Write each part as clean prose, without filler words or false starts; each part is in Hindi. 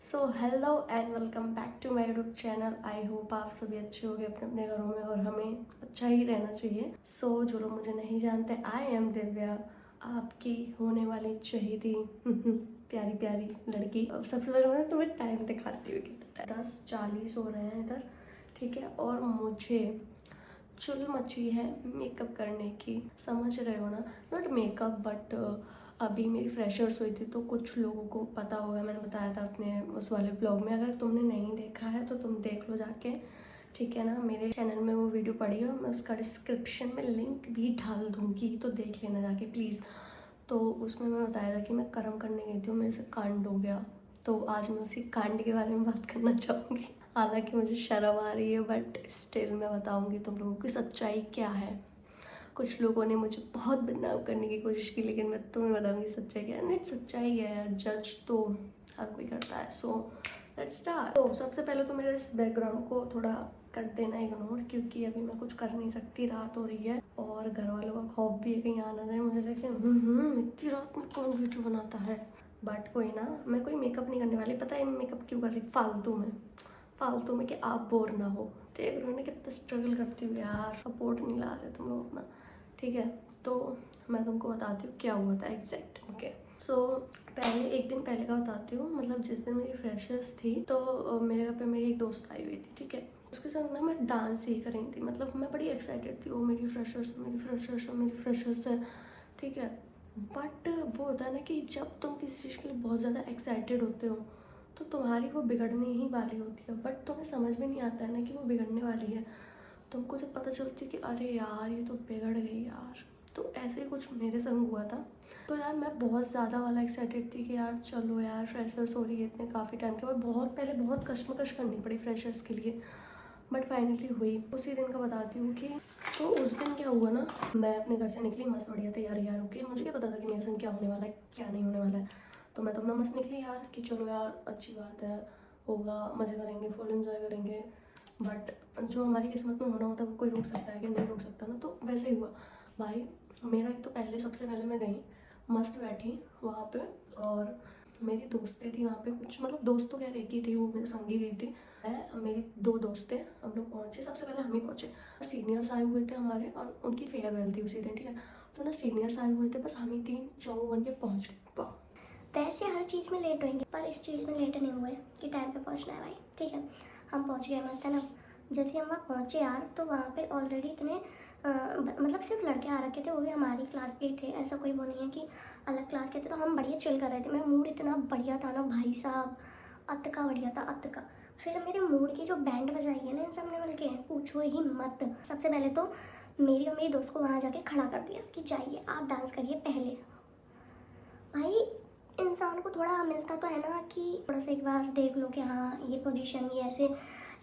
So hello and welcome back to my YouTube channel. I hope आप सभी अच्छे होंगे अपने अपने घरों में और हमें अच्छा ही रहना चाहिए। सो जो लोग मुझे नहीं जानते, आई एम दिव्या, आपकी होने वाली चहेती प्यारी प्यारी लड़की। अब सबसे पहले मैं तुम्हें टाइम दिखाती हूँ कि 10:40 हो रहे हैं इधर, ठीक है। और मुझे चुल मची है मेकअप करने की, समझ रहे हो ना, नॉट मेकअप बट अभी मेरी फ्रेशर्स हुई थी तो कुछ लोगों को पता होगा, मैंने बताया था अपने उस वाले ब्लॉग में। अगर तुमने नहीं देखा है तो तुम देख लो जाके, ठीक है ना। मेरे चैनल में वो वीडियो पड़ी है, मैं उसका डिस्क्रिप्शन में लिंक भी डाल दूँगी, तो देख लेना जाके प्लीज़। तो उसमें मैं बताया था कि मैं कर्म करने गई थी और मेरे से कांड हो गया, तो आज मैं उसी कांड के बारे में बात करना चाहूँगी। हालांकि मुझे शर्म आ रही है बट स्टिल मैं बताऊँगी तुम लोगों की सच्चाई क्या है। कुछ लोगों ने मुझे बहुत बदनाम करने की कोशिश की, लेकिन मैं तुम्हें बताऊंगी सच्चाई क्या है। नहीं, सच्चाई है यार, जज तो हर कोई करता है। So let's start. तो सबसे पहले तो मेरे इस बैकग्राउंड को थोड़ा कर देना इग्नोर, क्योंकि अभी मैं कुछ कर नहीं सकती, रात हो रही है और घर वालों का खौफ भी है कहीं आ ना जाए मुझे देखे इतनी रात में कौन वीडियो बनाता है। बट कोई ना, मैं कोई मेकअप नहीं करने वाली। पता है मेकअप क्यों कर रही? फालतू में कि आप बोर ना हो। देख रहे हो ना कितना स्ट्रगल करती हूँ यार, सपोर्ट नहीं ला रहे तुम लोग अपना, ठीक है। तो मैं तुमको बताती हूँ क्या हुआ था एग्जैक्ट। ओके, सो पहले एक दिन पहले का बताती हूँ। मतलब जिस दिन मेरी फ्रेशर्स थी तो मेरे घर पे मेरी एक दोस्त आई हुई थी, ठीक है। उसके साथ ना मैं डांस ही कर रही थी। मतलब मैं बड़ी एक्साइटेड थी, वो मेरी फ्रेशर्स है, ठीक है। बट वो होता है ना कि जब तुम किसी चीज़ के लिए बहुत ज़्यादा एक्साइटेड होते हो तो तुम्हारी वो बिगड़ने ही वाली होती है, बट तुम्हें समझ में नहीं आता है ना कि वो बिगड़ने वाली है। तुमको जब पता चलती है कि अरे यार ये तो बिगड़ गई यार, तो ऐसे ही कुछ मेरे संग हुआ था। तो यार मैं बहुत ज़्यादा वाला एक्साइटेड थी कि यार चलो यार फ्रेशर्स हो रही है इतने काफ़ी टाइम के बाद। बहुत पहले बहुत कश्मकश करनी पड़ी फ्रेशर्स के लिए, बट फाइनली हुई। उसी दिन का बताती हूँ कि तो उस दिन क्या हुआ ना, मैं अपने घर से निकली मस्त बढ़िया तैयारी यार होके। मुझे क्या पता था कि मेरे संग क्या होने वाला है क्या नहीं होने वाला है। तो मैं तो अपना मस्त निकली यार कि चलो यार अच्छी बात है, होगा, मज़े करेंगे, फुल एंजॉय करेंगे। बट जो हमारी किस्मत में होना होता है वो कोई रोक सकता है कि नहीं रोक सकता ना, तो वैसे ही हुआ भाई। मेरा एक तो सबसे पहले मैं गई, मस्त बैठी वहाँ पे, और मेरी दोस्तें थी वहाँ पे कुछ, मतलब दोस्त तो क्या एक ही थी, वो मेरे संगी गई थी। मैं, मेरी 2 दोस्त थे, हम लोग पहुँचे। सबसे पहले हम ही पहुँचे, सीनियर्स आए हुए थे हमारे और उनकी फेयरवेल थी उसी दिन, ठीक है। तो ना सीनियर्स आए हुए थे, बस हम ही 3 चौ बन के पहुँच गए। वैसे हर चीज़ में लेट होंगे पर इस चीज़ में लेट नहीं हुए कि टाइम पे पहुंचना है भाई, ठीक है। हम पहुंच गए मस्त है ना। जैसे हम वहाँ पहुँचे यार तो वहाँ पे ऑलरेडी इतने मतलब सिर्फ लड़के आ रखे थे, वो भी हमारी क्लास के ही थे। ऐसा कोई वो नहीं है कि अलग क्लास के थे। तो हम बढ़िया चिल कर रहे थे, मेरा मूड इतना बढ़िया था ना भाई साहब, अत का बढ़िया था, अत का। फिर मेरे मूड की जो बैंड बजाई है ना इन सब ने मिल के, पूछो ही मत। सबसे पहले तो मेरी और मेरी दोस्त को वहाँ जाके खड़ा कर दिया कि जाइए आप डांस करिए पहले। भाई इंसान को थोड़ा मिलता तो है ना कि थोड़ा सा एक बार देख लो कि हाँ ये पोजीशन ये ऐसे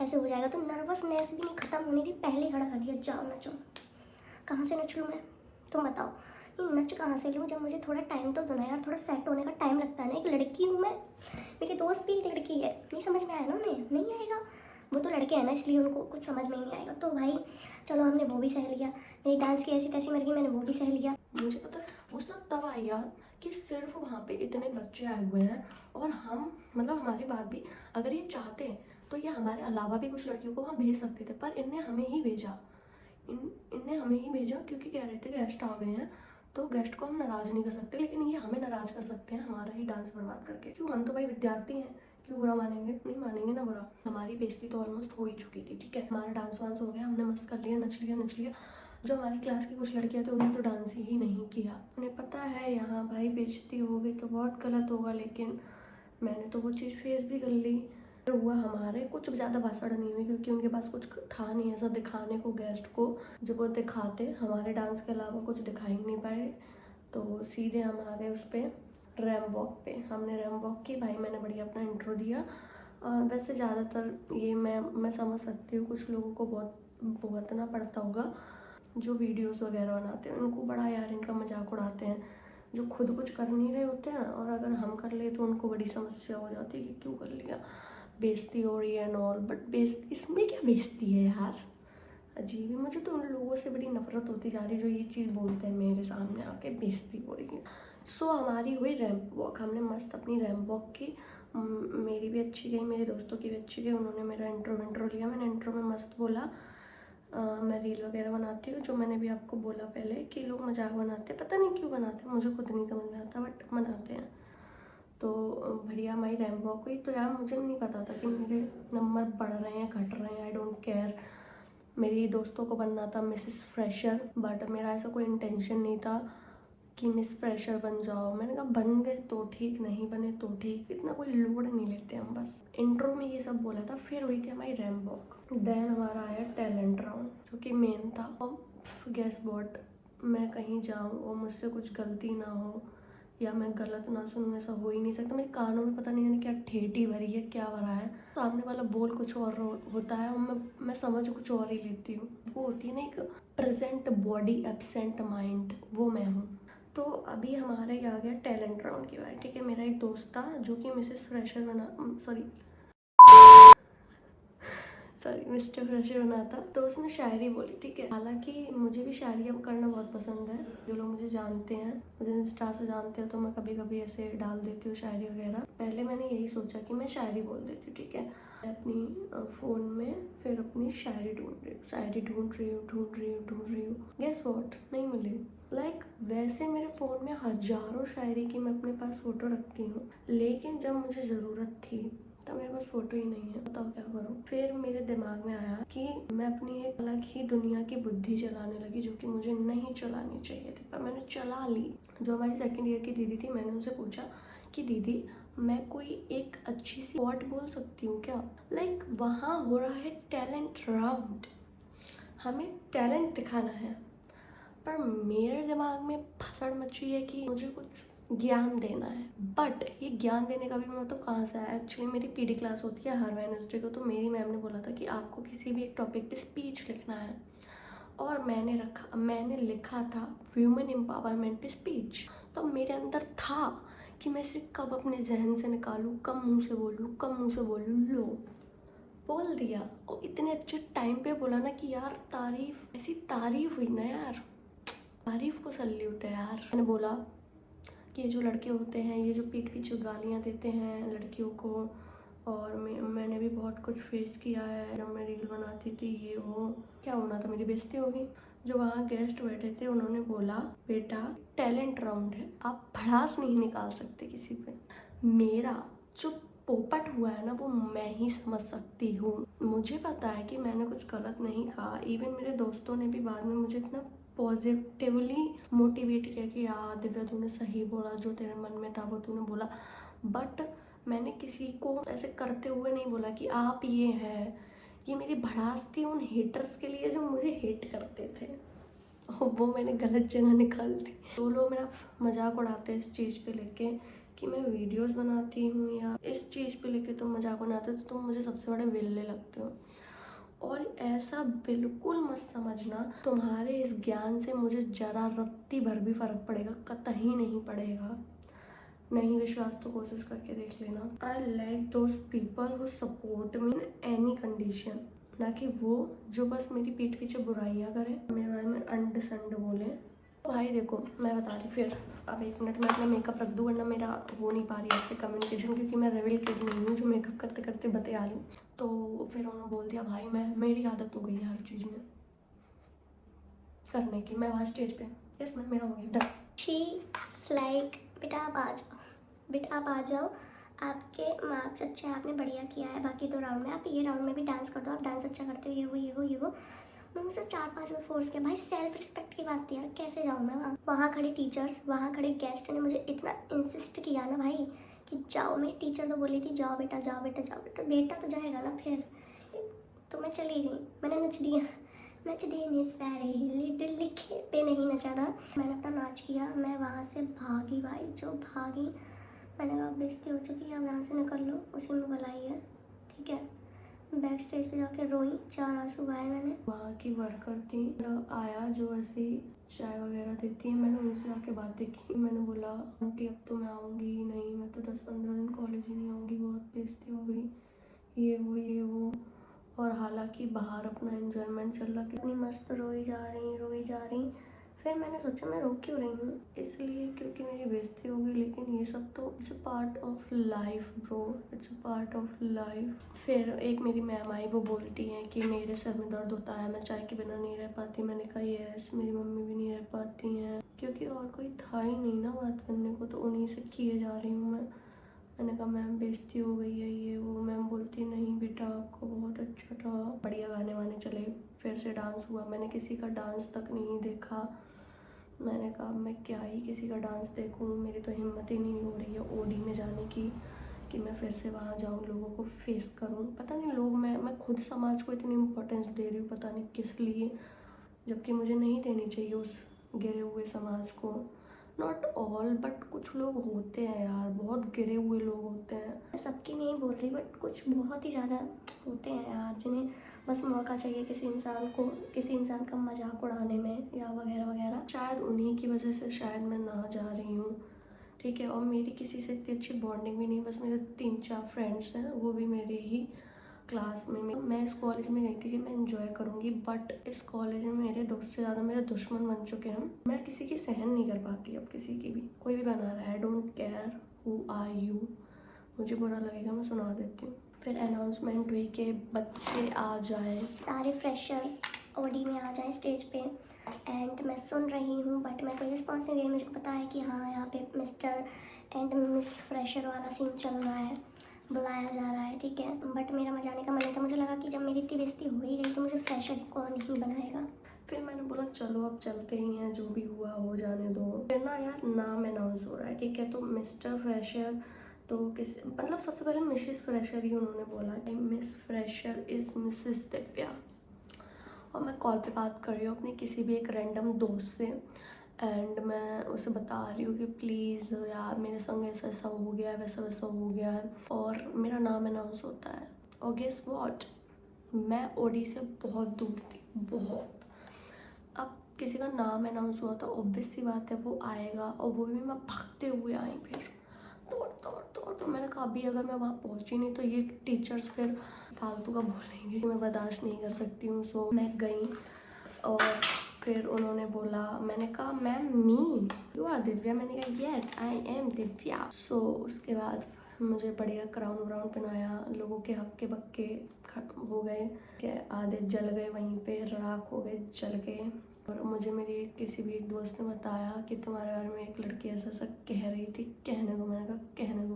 ऐसे हो जाएगा, तो नर्वसनेस भी नहीं ख़त्म होनी थी, पहले ही खड़ा कर दिया जाओ नचो। कहाँ से नच लूँ मैं, तुम बताओ। ये नच कहाँ से लूँ जब मुझे थोड़ा टाइम तो दो ना यार, थोड़ा सेट होने का टाइम लगता है ना। एक लड़की हूँ मैं, मेरी दोस्त भी एक लड़की है, नहीं समझ में आया ना उन्हें? नहीं आएगा, वो तो लड़के हैं ना इसलिए उनको कुछ समझ में ही नहीं आएगा। तो भाई चलो हमने वो भी सह लिया, मेरी डांस की ऐसी तैसी मर्जी, मैंने वो भी सह लिया। मुझे पता है वो सब तब आई याद कि सिर्फ वहाँ पे इतने बच्चे आए हुए हैं और हम, मतलब हमारी बात भी, अगर ये चाहते तो ये हमारे अलावा भी कुछ लड़कियों को वहाँ भेज सकते थे, पर इनने हमें ही भेजा। इनने हमें ही भेजा क्योंकि कह रहे थे गेस्ट आ गए हैं, तो गेस्ट को हम नाराज़ नहीं कर सकते, लेकिन ये हमें नाराज़ कर सकते हैं हमारा ही डांस बर्बाद करके। क्यों, हम तो भाई विद्यार्थी हैं, क्यों बुरा मानेंगे? नहीं मानेंगे ना बुरा। हमारी बेइज्जती तो ऑलमोस्ट हो ही चुकी थी, ठीक है। हमारा डांस वांस हो गया, हमने मस्त कर लिया, नच लिया नच लिया। जो हमारी क्लास की कुछ लड़कियां थी उन्होंने तो डांस ही नहीं किया। उन्हें पता है यहाँ भाई बेइज्जती होगी तो बहुत गलत होगा, लेकिन मैंने तो वो चीज़ फेस भी कर ली। हुआ हमारे कुछ ज़्यादा भाषण नहीं हुई क्योंकि उनके पास कुछ था नहीं ऐसा दिखाने को गेस्ट को, जो वो दिखाते हमारे डांस के अलावा कुछ दिखा ही नहीं पाए। तो सीधे हम आ गए उस पर रैम वॉक पे। हमने रैम वॉक की भाई, मैंने बढ़िया अपना इंट्रो दिया। वैसे ज़्यादातर ये मैं समझ सकती हूँ, कुछ लोगों को बहुत भुगतना पड़ता होगा जो वीडियोस वगैरह बनाते हैं, उनको बड़ा यार इनका मजाक उड़ाते हैं, जो खुद कुछ कर नहीं रहे होते हैं, और अगर हम कर ले तो उनको बड़ी समस्या हो जाती है कि क्यों कर लिया, बेइज्जती हो रही है एंड ऑल। बट बेइज्जती, इसमें क्या बेइज्जती है यार, अजीब है। मुझे तो उन लोगों से बड़ी नफरत होती जा रही जो ये चीज़ बोलते हैं मेरे सामने आके बेइज्जती हो रही है। सो हमारी हुई रैंप वॉक, हमने मस्त अपनी रैंप वॉक की, मेरी भी अच्छी गई, मेरे दोस्तों की भी अच्छी गई। उन्होंने मेरा इंट्रो लिया, मैंने इंट्रो में मस्त बोला मैं रील वगैरह बनाती हूँ, जो मैंने भी आपको बोला पहले कि लोग मजाक बनाते हैं, पता नहीं क्यों बनाते हैं, मुझे खुद नहीं समझ में आता, बट बनाते हैं। तो बढ़िया हमारी रैंक वॉक हुई। तो यार मुझे नहीं पता था कि मेरे नंबर बढ़ रहे हैं घट रहे हैं, आई डोंट केयर। मेरी दोस्तों को बनना था मिसेस फ्रेशर, बट मेरा ऐसा कोई इंटेंशन नहीं था कि मिस फ्रेशर बन जाओ। मैंने कहा बन गए तो ठीक, नहीं बने तो ठीक, इतना कोई लोड नहीं लेते हम। बस इंट्रो में ये सब बोला था। फिर हुई थी हमारी रैंक वॉक, देन हमारा आया टैलेंट राउंड, जो कि मेन था। और गेस व्हाट, मैं कहीं जाऊँ और मुझसे कुछ गलती ना हो या मैं गलत ना सुनूँ, ऐसा हो ही नहीं सकता। मेरे कानों में पता नहीं क्या ठेठी भरी है, क्या भरा है। सामने वाला बोल कुछ और होता है और मैं समझ कुछ और ही लेती हूँ। वो होती है ना एक प्रेजेंट बॉडी एब्सेंट माइंड, वो मैं हूँ। तो अभी हमारे आ गया टैलेंट राउंड की बात। ठीक है, मेरा एक दोस्त था जो कि मिसेस फ्रेशर बना, सॉरी मिस्टर फ्रेशर बना था। तो उसने शायरी बोली। ठीक है, हालांकि मुझे भी शायरी करना बहुत पसंद है। जो लोग मुझे जानते हैं, मुझे इंस्टा से जानते हैं, तो मैं कभी कभी ऐसे डाल देती हूँ शायरी वगैरह। पहले मैंने यही सोचा कि मैं शायरी बोल देती हूँ। ठीक है, मैं अपनी फ़ोन में फिर अपनी शायरी ढूंढ रही हूँ। गेस व्हाट, नहीं मिली। वैसे मेरे फ़ोन में हज़ारों शायरी की मैं अपने पास फ़ोटो रखती हूँ, लेकिन जब मुझे ज़रूरत थी तो मेरे पास फ़ोटो ही नहीं है। बताओ क्या करूँ। फिर मेरे दिमाग में आया कि मैं अपनी एक अलग ही दुनिया की बुद्धि चलाने लगी, जो कि मुझे नहीं चलानी चाहिए थी, पर मैंने चला ली। जो हमारी सेकंड ईयर की दीदी थी, मैंने उनसे पूछा कि दीदी मैं कोई एक अच्छी सी कोट बोल सकती हूँ क्या। वहाँ हो रहा है टैलेंट राउंड, हमें टैलेंट दिखाना है, पर मेरे दिमाग में भसड़ मची है कि मुझे कुछ ज्ञान देना है। बट ये ज्ञान देने का भी मैं तो कहाँ से आया। एक्चुअली मेरी पीडी क्लास होती है हर वेडनेसडे को, तो मेरी मैम ने बोला था कि आपको किसी भी एक टॉपिक पे स्पीच लिखना है, और मैंने लिखा था ह्यूमन एम्पावरमेंट पे स्पीच। तो मेरे अंदर था कि मैं इसे कब अपने जहन से निकालूं, कब मुंह से बोलूं। लो, बोल दिया। और इतने अच्छे टाइम पे बोला ना कि यार तारीफ, ऐसी तारीफ हुई ना यार, तारीफ को सल्यूट है यार। मैंने बोला कि ये जो लड़के होते हैं, ये जो पीठ पीछे गालियाँ देते हैं लड़कियों को, और मैंने भी बहुत कुछ फेस किया है। जब मैं रील बनाती थी ये वो, क्या होना था, मेरी बेइज्जती होगी। जो वहाँ गेस्ट बैठे थे उन्होंने बोला बेटा टैलेंट राउंड है, आप भड़ास नहीं निकाल सकते किसी पे। मेरा जो पोपट हुआ है ना, वो मैं ही समझ सकती हूँ। मुझे पता है कि मैंने कुछ गलत नहीं कहा। इवन मेरे दोस्तों ने भी बाद में मुझे इतना पॉजिटिवली मोटिवेट किया कि यार दिव्या तूने सही बोला, जो तेरे मन में था वो तूने बोला। बट मैंने किसी को ऐसे करते हुए नहीं बोला कि आप ये हैं। ये मेरी भड़ास थी उन हेटर्स के लिए जो मुझे हेट करते थे, और वो मैंने गलत जगह निकाल दी। तो लोग मेरा मजाक उड़ाते हैं इस चीज़ पे लेके कि मैं वीडियोस बनाती हूँ, या इस चीज़ पे लेके तुम मजाक बनाते हो, तो तुम मुझे सबसे बड़े विल्ले लगते हो। और ऐसा बिल्कुल मत समझना, तुम्हारे इस ज्ञान से मुझे जरा रत्ती भर भी फर्क पड़ेगा, कतई नहीं पड़ेगा। नहीं विश्वास तो कोशिश करके देख लेना। I like those people who support me in any condition, ना कि वो जो बस मेरी पीठ पीछे बुराइयाँ करें, मेरे बारे में अंड संड बोले। तो भाई देखो मैं बता रही, फिर अब 1 मिनट में अपना मेकअप रख दूँ, वरना मेरा हो नहीं पा रही है आपसे कम्युनिकेशन, क्योंकि मैं रेवल किड नहीं हूँ जो मेकअप करते करते बतिया लूँ। तो फिर उन्होंने बोल दिया भाई मेरी आदत हो गई है हर चीज़ में करने की। मैं वहाँ स्टेज पे, यस मैम मेरा हो गया डन। शी लाइक बेटा आप आ जाओ, बेटा आप आ जाओ, आपके मार्क्स अच्छे हैं, आपने बढ़िया किया है। बाकी 2 राउंड में आप ये राउंड में भी डांस कर दो, आप डांस अच्छा करते हो, ये वो। मैंने सिर्फ 4-5 में फोर्स किया। भाई सेल्फ रिस्पेक्ट की बात थी यार, कैसे जाऊँ मैं वहाँ खड़े टीचर्स, वहाँ खड़े गेस्ट ने मुझे इतना इंसिस्ट किया ना भाई कि जाओ। मेरी टीचर तो बोली थी जाओ बेटा बेटा तो जाएगा ना। फिर तो मैं चली गई, मैंने नच दिया, नच देने सारे हिले लिखे पे नहीं नचाना। मैंने अपना नाच किया, मैं वहाँ से भागी भाई, जो भागी। मैंने कहा बेइज्जती हो चुकी है, अब यहाँ से निकल लो, उसी में भलाई है। ठीक है, बैक स्टेज पे जाके रोई, 4 आंसू गाए मैंने। वहाँ की वर्कर थी, आया जो ऐसे चाय वगैरह देती है, मैंने उनसे आके बातें की। मैंने बोला आंटी अब तो मैं आऊँगी ही नहीं, मैं तो 10-15 दिन कॉलेज ही नहीं आऊँगी, बहुत बेइज्जती हो गई, ये वो। और हालांकि बाहर अपना एंजॉयमेंट चल रहा, कितनी मस्त रोई जा रही। फिर मैंने सोचा मैं रो क्यों रही हूँ, इसलिए क्योंकि मेरी बेइज्जती हो गई। लेकिन ये सब तो it's a part of life bro, it's a part of life. फिर एक मेरी मैम आई, वो बोलती हैं कि मेरे सर में दर्द होता है, मैं चाय के बिना नहीं रह पाती। मैंने कहा यस, मेरी मम्मी भी नहीं रह पाती हैं, क्योंकि और कोई था ही नहीं ना बात करने को, तो उन्हीं से किए जा रही हूँ मैं। मैंने कहा मैम बेइज्जती हो गई है ये वो। मैम बोलती नहीं बेटा आपको बहुत अच्छा था। बढ़िया गाने वाने चले, फिर से डांस हुआ। मैंने किसी का डांस तक नहीं देखा। मैंने कहा मैं क्या ही किसी का डांस देखूं, मेरी तो हिम्मत ही नहीं हो रही है ओडी में जाने की कि मैं फिर से वहाँ जाऊँ, लोगों को फेस करूँ। पता नहीं लोग, मैं खुद समाज को इतनी इम्पोर्टेंस दे रही हूँ, पता नहीं किस लिए, जबकि मुझे नहीं देनी चाहिए उस गिरे हुए समाज को। नॉट ऑल बट कुछ लोग होते हैं यार, बहुत गिरे हुए लोग होते हैं। मैं सबकी नहीं बोल रही, बट कुछ बहुत ही ज़्यादा होते हैं यार, जिन्हें बस मौका चाहिए किसी इंसान का मजाक उड़ाने में या वगैरह वगैरह। शायद उन्हीं की वजह से शायद मैं ना जा रही हूँ, ठीक है। और मेरी किसी से इतनी अच्छी बॉन्डिंग भी नहीं, बस मेरे 3-4 फ्रेंड्स हैं, वो भी मेरे ही क्लास में। मैं इस कॉलेज में गई थी कि मैं एंजॉय करूँगी, बट इस कॉलेज में मेरे दोस्त से ज़्यादा मेरे दुश्मन बन चुके हैं। मैं किसी की सहन नहीं कर पाती अब, किसी की भी। कोई भी बना रहा है, I don't care who are you, मुझे बुरा लगेगा, मैं सुना देती हूँ। फिर अनाउंसमेंट हुई कि बच्चे आ जाएं, सारे फ्रेशर्स ओडी में आ जाएं स्टेज पे। एंड मैं सुन रही हूँ, बट मैं कोई रिस्पॉन्स नहीं दे रही। मुझे पता है कि हाँ, यहाँ पे मिस्टर एंड मिस फ्रेशर वाला सीन चल रहा है, बुलाया जा रहा है, ठीक है। बट मेरा जाने का मन नहीं था। मुझे लगा कि जब मेरी इतनी बेइज्जती हो ही गई तो मुझे फ्रेशर कौन ही बनाएगा। फिर मैंने बोला चलो अब चलते ही हैं, जो भी हुआ हो जाने दो। फिर ना यार नाम अनाउंस हो रहा है, ठीक है। तो मिस्टर फ्रेशर तो किस मतलब सबसे पहले मिसेस फ्रेशर ही उन्होंने बोला कि miss fresher is Mrs Divya. और मैं कॉल पे बात कर रही हूँ अपने किसी भी एक रैंडम दोस्त से, एंड मैं उसे बता रही हूँ कि प्लीज़ यार मेरे संग ऐसा ऐसा हो गया है, वैसा वैसा हो गया है, और मेरा नाम अनाउंस होता है। और गेस व्हाट, मैं ओडी से बहुत दूर थी, बहुत। अब किसी का नाम अनाउंस हुआ तो ऑब्वियस सी बात है वो आएगा, और वो भी मैं भागते हुए आई, फिर दौड़ दौड़ दौड़। तो मैंने कहा अभी अगर मैं वहाँ पहुँची नहीं तो ये टीचर्स फिर फालतू का बोलेंगे, मैं बर्दाश्त नहीं कर सकती हूँ। सो मैं गई, और फिर उन्होंने बोला, मैंने कहा ma'am me you are Divya, मैंने कहा yes I am Divya. So उसके बाद मुझे बढ़िया क्राउन व्राउन पहनाया, लोगों के हक्के बक्के हो गए कि आधे जल गए, वहीं पे राख हो गए, जल गए। और मुझे मेरी किसी भी एक दोस्त ने बताया कि तुम्हारे बारे में एक लड़की ऐसा ऐसा कह रही थी, कहने दो। मैंने कहा कहने दो,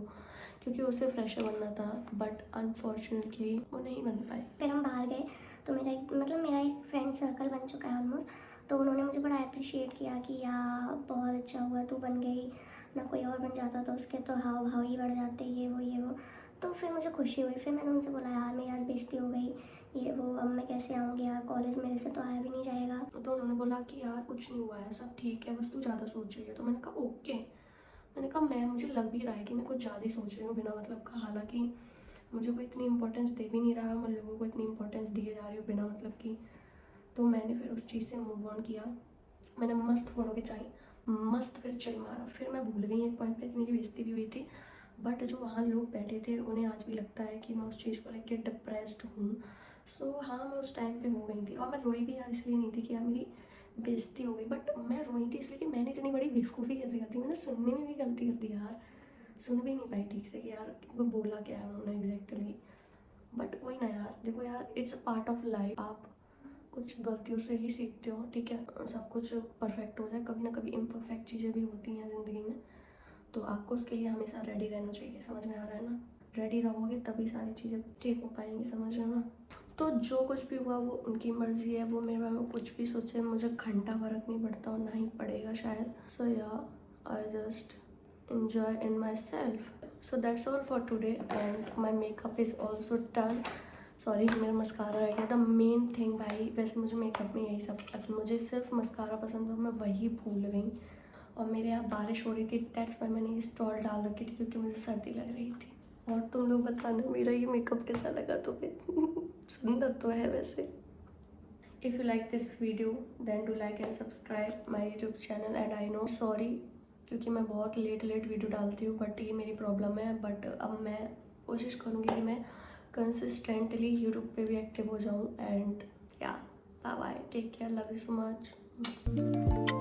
क्योंकि उसे फ्रेशर बनना था, बट अनफॉर्चुनेटली वो नहीं बन पाई। फिर हम बाहर गए तो मेरा एक फ्रेंड सर्कल बन चुका है ऑलमोस्ट। तो उन्होंने मुझे बड़ा अप्रिशिएट किया कि यार बहुत अच्छा हुआ तू बन गई, ना कोई और बन जाता तो उसके तो हाव भाव ही बढ़ जाते, ये वो। तो फिर मुझे खुशी हुई। फिर मैंने उनसे बोला यार मेरी आज बेइज्जती हो गई, ये वो, अब मैं कैसे आऊँगी यार कॉलेज, मेरे से तो आया भी नहीं जाएगा। तो उन्होंने बोला कि यार कुछ नहीं हुआ है, सब ठीक है, बस तू ज़्यादा सोच रही है। तो मैंने कहा ओके। मैंने कहा मुझे लग भी रहा है कि मैं कुछ ज़्यादा ही सोच रही हूँ बिना मतलब का, हालांकि मुझे कोई इतनी इंपॉर्टेंस दे भी नहीं रहा, मैं लोगों को इतनी इंपॉर्टेंस दिए जा रही हूँ बिना मतलब की। तो मैंने फिर उस चीज़ से मूव ऑन किया। मैंने मस्त फ़ोटो खिंचाई, मस्त फिर चिल मारा। फिर मैं भूल गई एक पॉइंट पे मेरी बेइज्जती भी हुई थी, बट जो वहाँ लोग बैठे थे उन्हें आज भी लगता है कि मैं उस चीज़ को लेकर डिप्रेस्ड हूँ। सो हाँ, मैं उस टाइम पे हो गई थी, और मैं रोई भी यार इसलिए नहीं थी कि यार मेरी बेइज्जती हो गई, बट मैं रोई थी इसलिए कि मैंने इतनी बड़ी बेवकूफ़ी कैसे कर दी। मैंने सुनने में भी गलती कर दी यार, सुन भी नहीं पाई ठीक से कि यार वो बोला क्या है उन्होंने एग्जैक्टली। बट वही ना यार, देखो यार it's a part of life, आप कुछ गलतियों से ही सीखते हो, ठीक है। सब कुछ परफेक्ट हो जाए, कभी ना कभी इम्परफेक्ट चीज़ें भी होती हैं ज़िंदगी में, तो आपको उसके लिए हमेशा रेडी रहना चाहिए। समझ में आ रहा है ना, रेडी रहोगे तभी सारी चीज़ें ठीक हो पाएंगी, समझ रहे हो ना। तो जो कुछ भी हुआ वो उनकी मर्ज़ी है, वो मेरे बारे में कुछ भी सोचे मुझे घंटा फर्क नहीं पड़ता, और ना ही पड़ेगा शायद। सो या I just enjoy in myself. So that's all for today, and my makeup is also done. Sorry मेरा मस्कारा रह गया था, मेन थिंग भाई। वैसे मुझे मेकअप में यही सब, मुझे सिर्फ मस्कारा पसंद था, मैं वही भूल गई। और मेरे यहाँ बारिश हो रही थी, दैट्स वाई मैंने ये स्टॉल डाल रखी थी, क्योंकि मुझे सर्दी लग रही थी। और तुम लोग बताना मेरा ये मेकअप कैसा लगा तुम्हें। सुंदर तो है वैसे। If you like this video then do like and subscribe my YouTube channel, and I know sorry क्योंकि मैं बहुत लेट वीडियो डालती हूँ, बट ये मेरी प्रॉब्लम है। बट अब मैं कोशिश करूँगी कि मैं कंसिस्टेंटली यूट्यूब पे भी एक्टिव हो जाऊँ। एंड या bye bye, take care, love you so much.